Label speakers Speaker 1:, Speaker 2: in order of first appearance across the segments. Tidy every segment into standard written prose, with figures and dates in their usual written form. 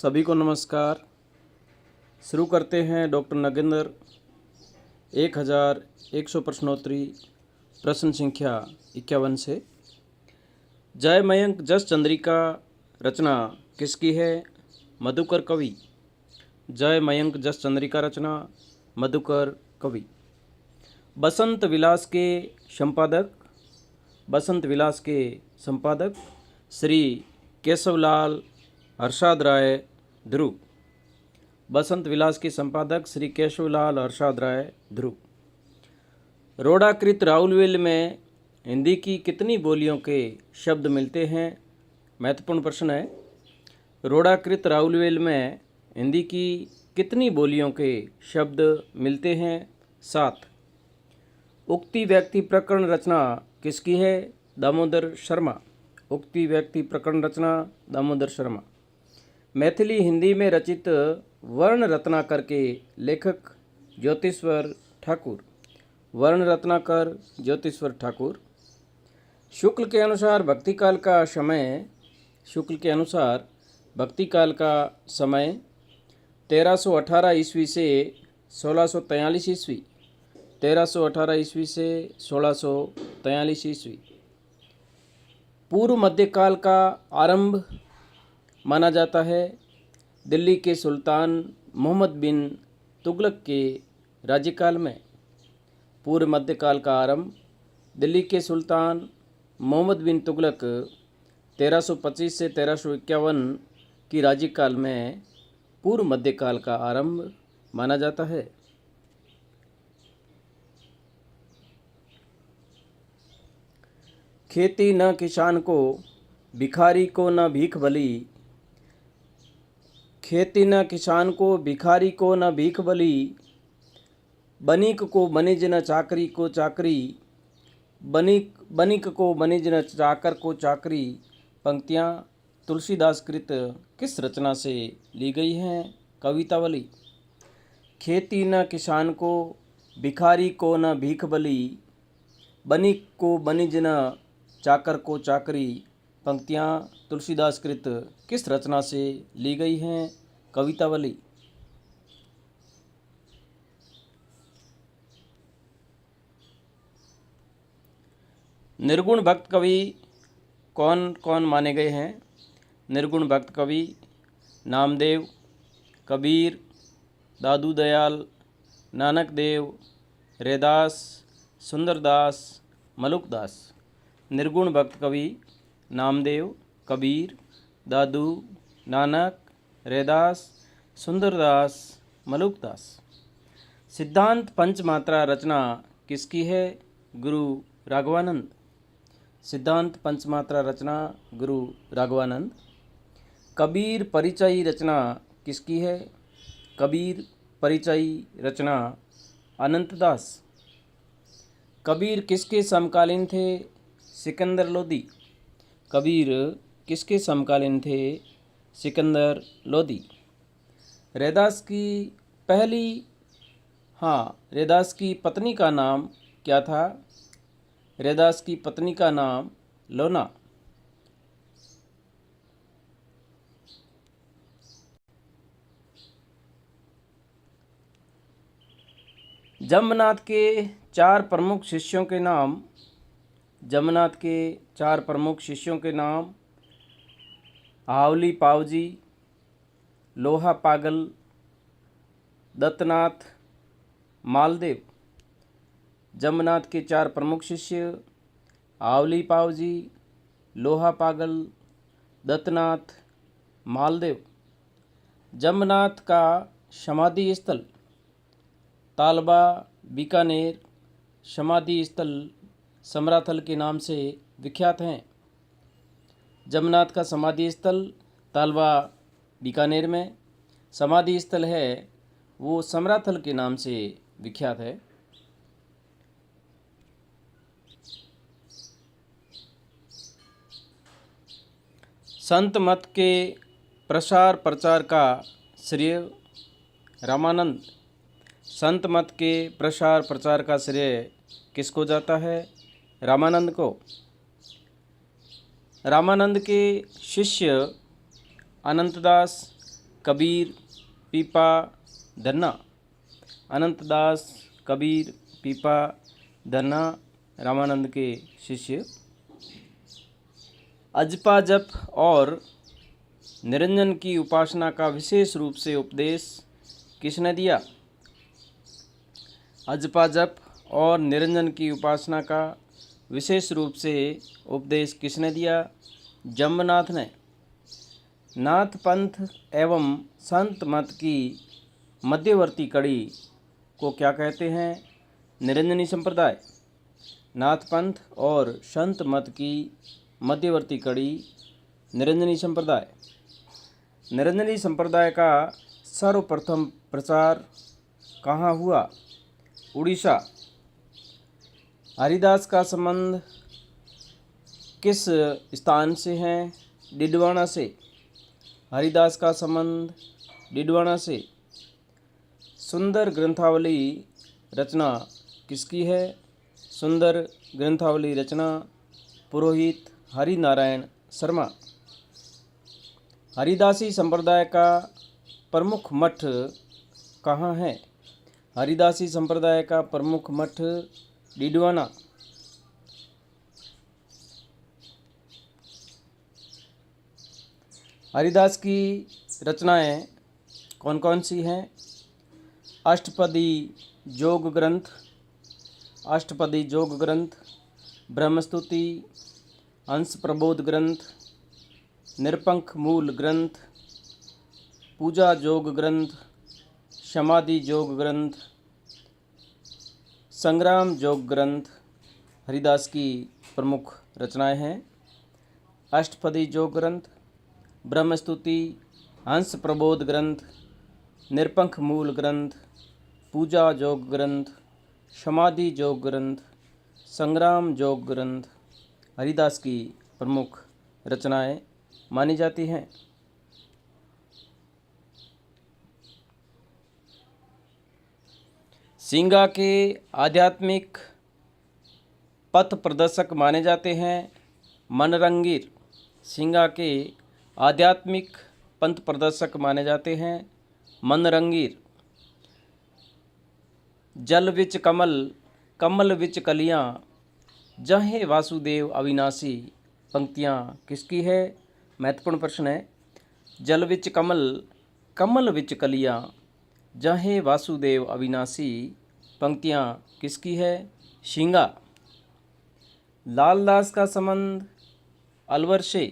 Speaker 1: सभी को नमस्कार। शुरू करते हैं डॉक्टर नगेंद्र 1100 प्रश्नोत्तरी प्रश्न संख्या 51 से। जय मयंक जस चंद्रिका रचना किसकी है? मधुकर कवि। जय मयंक जस चंद्रिका रचना मधुकर कवि। बसंत विलास के संपादक श्री केशवलाल हर्षाद राय ध्रुव। बसंत विलास के संपादक श्री केशवलाल हर्षाद राय ध्रुव। रोड़ाकृत राउलवेल में हिंदी की कितनी बोलियों के शब्द मिलते हैं? महत्वपूर्ण प्रश्न है। रोड़ाकृत राउलवेल में हिंदी की कितनी बोलियों के शब्द मिलते हैं? 7। उक्ति व्यक्ति प्रकरण रचना किसकी है? दामोदर शर्मा। उक्ति व्यक्ति प्रकरण रचना दामोदर शर्मा। मैथिली हिंदी में रचित वर्ण रत्नाकर के लेखक ज्योतिश्वर ठाकुर। वर्ण रत्नाकर ज्योतिश्वर ठाकुर। शुक्ल के अनुसार भक्तिकाल का समय 1318 ईस्वी से 1643 ईस्वी। 1318 ईस्वी से 1643 ईस्वी। पूर्व मध्यकाल का आरंभ माना जाता है दिल्ली के सुल्तान मोहम्मद बिन तुगलक के राज्यकाल में। पूर्व मध्यकाल का आरंभ दिल्ली के सुल्तान मोहम्मद बिन तुगलक 1325 से 1351 की राज्यकाल में पूर्व मध्यकाल का आरंभ माना जाता है। खेती न किसान को, भिखारी को न भीख बली। खेती न किसान को, भिखारी को न भीख बली। बनिक को बनिज न चाकरी को चाकरी। बनिक को बनिज न चाकर को चाकरी। पंक्तियाँ तुलसीदास कृत किस रचना से ली गई हैं? कवितावली। खेती न किसान को, भिखारी को न भीख बली। बनिक को बनिज न चाकर को चाकरी। पंक्तियाँ तुलसीदास कृत किस रचना से ली गई हैं? कवितावली। निर्गुण भक्त कवि कौन कौन माने गए हैं? निर्गुण भक्त कवि नामदेव, कबीर, दादू दयाल, नानक देव, रैदास, सुंदरदास, मलुकदास। निर्गुण भक्त कवि नामदेव, कबीर, दादू, नानक, रैदास, सुंदरदास, मलुकदास। सिद्धांत पंचमात्रा रचना किसकी है? गुरु राघवानंद। सिद्धांत पंचमात्रा रचना गुरु राघवानंद। कबीर परिचयी रचना किसकी है? कबीर परिचयी रचना अनंतदास। कबीर किसके समकालीन थे? सिकंदर लोदी। कबीर किसके समकालीन थे? सिकंदर लोदी। रैदास की पत्नी का नाम क्या था? रैदास की पत्नी का नाम लोना। जम्बनाथ के 4 प्रमुख शिष्यों के नाम। जम्बनाथ के 4 प्रमुख शिष्यों के नाम हावली पावजी, लोहा पागल, दत्तनाथ, मालदेव। जम्बनाथ के 4 प्रमुख शिष्य हावली पावजी, लोहा पागल, दत्तनाथ, मालदेव। जम्बनाथ का समाधि स्थल तालबा बीकानेर समाधि स्थल समराथल के नाम से विख्यात हैं। जम्बनाथ का समाधि स्थल तालबा बीकानेर में, समाधि स्थल है वो समराथल के नाम से विख्यात है। संत मत के प्रसार प्रचार का श्रेय रामानंद। संत मत के प्रसार प्रचार का श्रेय किसको जाता है? रामानंद को। रामानंद के शिष्य अनंतदास, कबीर पीपा धन्ना। अनंतदास कबीर पीपा धन्ना रामानंद के शिष्य। अजपा जप और निरंजन की उपासना का विशेष रूप से उपदेश किसने दिया? अजपा जप और निरंजन की उपासना का विशेष रूप से उपदेश किसने दिया? जम्बनाथ ने। नाथ पंथ एवं संत मत की मध्यवर्ती कड़ी को क्या कहते हैं? निरंजनी संप्रदाय। नाथ पंथ और संत मत की मध्यवर्ती कड़ी निरंजनी संप्रदाय। निरंजनी संप्रदाय का सर्वप्रथम प्रचार कहाँ हुआ? उड़ीसा। हरिदास का संबंध किस स्थान से है? डिडवाना से। हरिदास का संबंध डिडवाना से। सुंदर ग्रंथावली रचना किसकी है? सुंदर ग्रंथावली रचना पुरोहित हरि नारायण शर्मा। हरिदासी संप्रदाय का प्रमुख मठ कहाँ है? हरिदासी संप्रदाय का प्रमुख मठ डिडवाना। हरिदास की रचनाएं कौन कौन सी हैं? अष्टपदी योग ग्रंथ, अष्टपदी योग ग्रंथ, ब्रह्मस्तुति, हंस प्रबोध ग्रंथ, निरपंख मूल ग्रंथ, पूजा योग ग्रंथ, समाधि योग ग्रंथ, संग्राम योग ग्रंथ हरिदास की प्रमुख रचनाएं हैं। अष्टपदी योग ग्रंथ, ब्रह्मस्तुति, हंस प्रबोध ग्रंथ, निरपंख मूल ग्रंथ, पूजा योग ग्रंथ, समाधि योग ग्रंथ, संग्राम योग ग्रंथ हरिदास की प्रमुख रचनाएं मानी जाती हैं। सिंगा के आध्यात्मिक पथ प्रदर्शक माने जाते हैं मनरंगीर। सिंगा के आध्यात्मिक पंथ प्रदर्शक माने जाते हैं मनरंगीर। जल विच कमल, कमल विच कलियाँ, जहे वासुदेव अविनाशी पंक्तियाँ किसकी है? महत्वपूर्ण प्रश्न है। जल विच कमल, कमल विच कलियाँ, जहे वासुदेव अविनाशी पंक्तियाँ किसकी है? सिंगा। लालदास का संबंध अलवर से।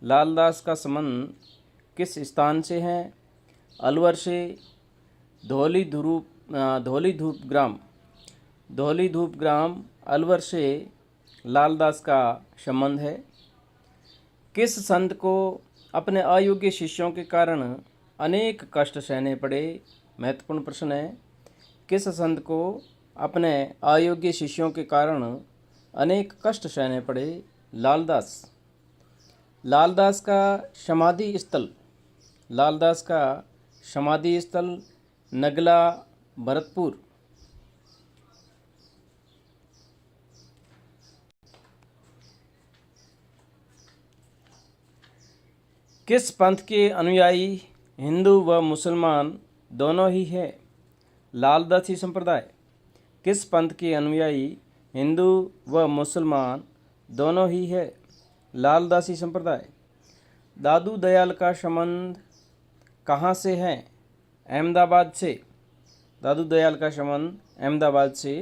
Speaker 1: लालदास का संबंध किस स्थान से है? अलवर से। धौली धूप ग्राम, धौली धूप ग्राम अलवर से लालदास का संबंध है। किस संत को अपने अयोग्य शिष्यों के कारण अनेक कष्ट सहने पड़े? महत्वपूर्ण प्रश्न है। किस संत को अपने अयोग्य शिष्यों के कारण अनेक कष्ट सहने पड़े? लालदास। लालदास का समाधि स्थल, लालदास का समाधि स्थल नगला भरतपुर। किस पंथ के अनुयायी हिंदू व मुसलमान दोनों ही है? लालदासी संप्रदाय। किस पंथ के अनुयायी हिंदू व मुसलमान दोनों ही है? लालदासी संप्रदाय। दादू दयाल का संबंध कहाँ से है? अहमदाबाद से। दादू दयाल का संबंध अहमदाबाद से।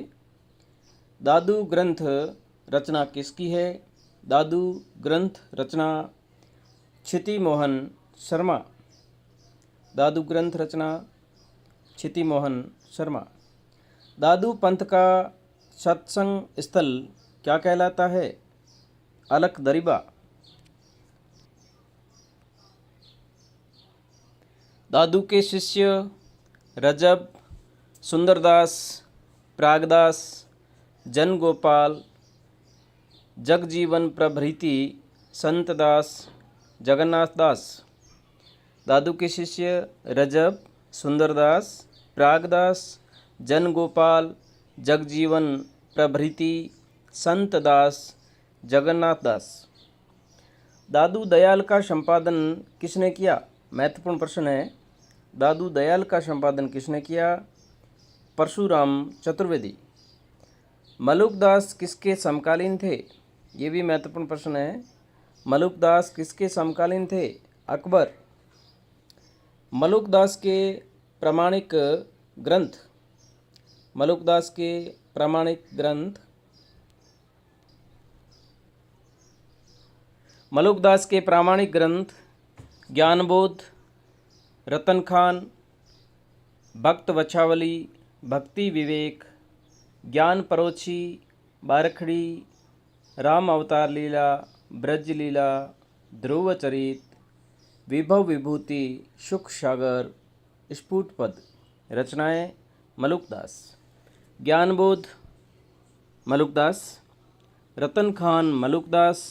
Speaker 1: दादू ग्रंथ रचना किसकी है? दादू ग्रंथ रचना क्षिति मोहन शर्मा। दादू ग्रंथ रचना क्षिति मोहन शर्मा। दादू पंथ का सत्संग स्थल क्या कहलाता है? अलख दरिबा। दादू के शिष्य रजब, सुंदरदास, प्रागदास, जनगोपाल, जगजीवन प्रभृति, संतदास, जगन्नाथ दास। दादू के शिष्य रजब, सुंदरदास, प्रागदास, जनगोपाल, जगजीवन प्रभृति, संतदास, जगन्नाथ दास। दादू दयाल का संपादन किसने किया? महत्वपूर्ण प्रश्न है, दादू दयाल का संपादन किसने किया? परशुराम चतुर्वेदी। मलुकदास किसके समकालीन थे? ये भी महत्वपूर्ण प्रश्न है। मलुकदास किसके समकालीन थे? अकबर। मलुकदास के प्रामाणिक ग्रंथ। मलुकदास के प्रामाणिक ग्रंथ। मलुकदास के प्रामाणिक ग्रंथ ज्ञानबोध, रतन खान, भक्त वछावली, भक्ति विवेक, ज्ञान परोछी, बारखड़ी, राम अवतार लीला, ब्रज लीला, ध्रुव चरित, विभव विभूति, सुख सागर, स्फुट पद। रचनाएं मलुकदास। ज्ञानबोध मलुकदास, रतन खान मलुकदास,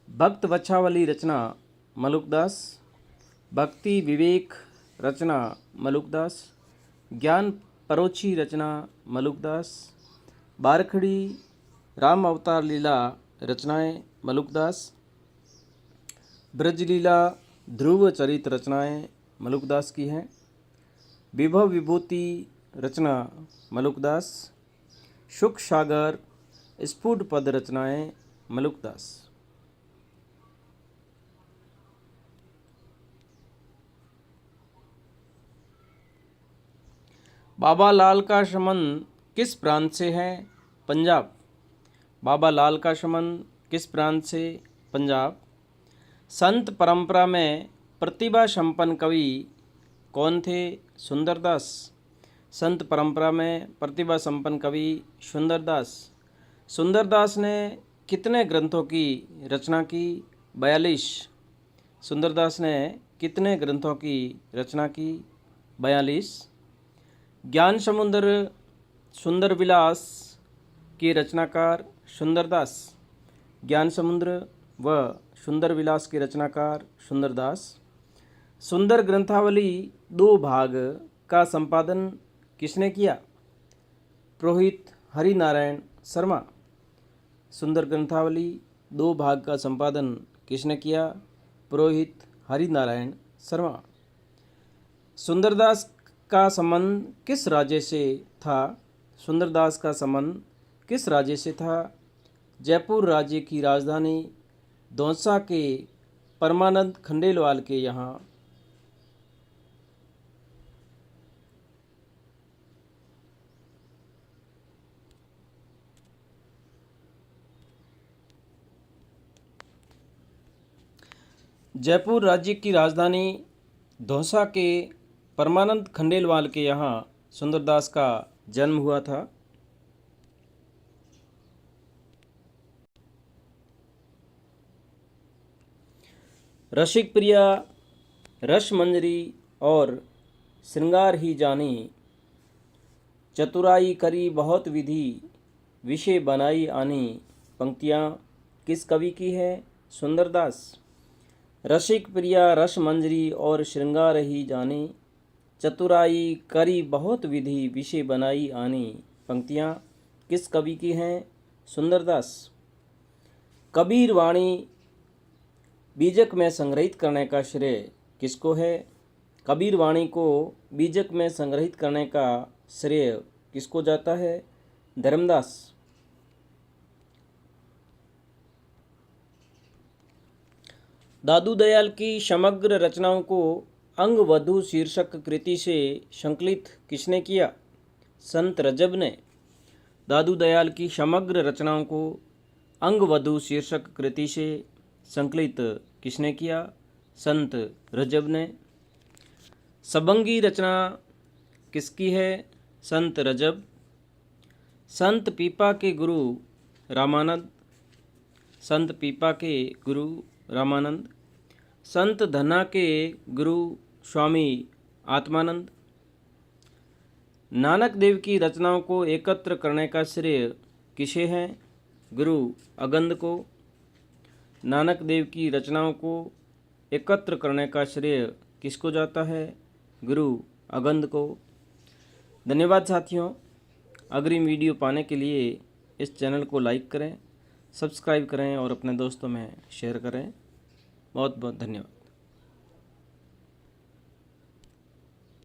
Speaker 1: भक्त वछावली रचना मलुकदास, भक्ति विवेक रचना मलुकदास, ज्ञान परोछी रचना मलुकदास, बारखड़ी, राम अवतार लीला रचनाएं मलुकदास, ब्रजलीला, ध्रुव चरित रचनाएं मलुकदास की हैं, विभव विभूति रचना मलुकदास, सुख सागर, स्फुट पद रचनाएं मलुकदास। बाबा लाल का संबंध किस प्रांत से है? पंजाब। बाबा लाल का संबंध किस प्रांत से? पंजाब। संत परंपरा में प्रतिभा संपन्न कवि कौन थे? सुंदरदास। संत परंपरा में प्रतिभा संपन्न कवि सुंदरदास। सुंदरदास ने कितने ग्रंथों की रचना की? 42। सुंदरदास ने कितने ग्रंथों की रचना की? 42। ज्ञान समुद्र सुंदर विलास के रचनाकार सुंदरदास। ज्ञान समुद्र व सुंदर विलास के रचनाकार सुंदरदास। सुंदर ग्रंथावली 2 भाग का संपादन किसने किया? पुरोहित हरिनारायण शर्मा। सुंदर ग्रंथावली 2 भाग का संपादन किसने किया? पुरोहित हरिनारायण शर्मा। सुंदरदास का संबंध किस राज्य से था? सुंदरदास का संबंध किस राज्य से था? जयपुर राज्य की राजधानी दौसा के परमानंद खंडेलवाल के यहाँ। जयपुर राज्य की राजधानी दौसा के परमानंद खंडेलवाल के यहाँ सुंदरदास का जन्म हुआ था। रसिक प्रिया, रस मंजरी और श्रृंगार ही जानी, चतुराई करी बहुत विधि, विषय बनाई आनी। पंक्तियाँ किस कवि की है? सुंदरदास। रसिक प्रिया, रस मंजरी और श्रृंगार ही जानी, चतुराई करी बहुत विधि, विषय बनाई आनी। पंक्तियाँ किस कवि की हैं? सुंदरदास। कबीर वाणी बीजक में संग्रहित करने का श्रेय किसको है? कबीर वाणी को बीजक में संग्रहित करने का श्रेय किसको जाता है? धर्मदास। दादू दयाल की समग्र रचनाओं को अंगवधू शीर्षक कृति से संकलित किसने किया? संत रजब ने। दादू दयाल की समग्र रचनाओं को अंगवधू शीर्षक कृति से संकलित किसने किया? संत रजब ने। सबंगी रचना किसकी है? संत रजब। संत पीपा के गुरु रामानंद। संत पीपा के गुरु रामानंद। संत धना के गुरु स्वामी आत्मानंद। नानक देव की रचनाओं को एकत्र करने का श्रेय किसे है? गुरु अगंद को। नानक देव की रचनाओं को एकत्र करने का श्रेय किसको जाता है? गुरु अगंद को। धन्यवाद साथियों। अग्रिम वीडियो पाने के लिए इस चैनल को लाइक करें, सब्सक्राइब करें और अपने दोस्तों में शेयर करें। बहुत बहुत धन्यवाद।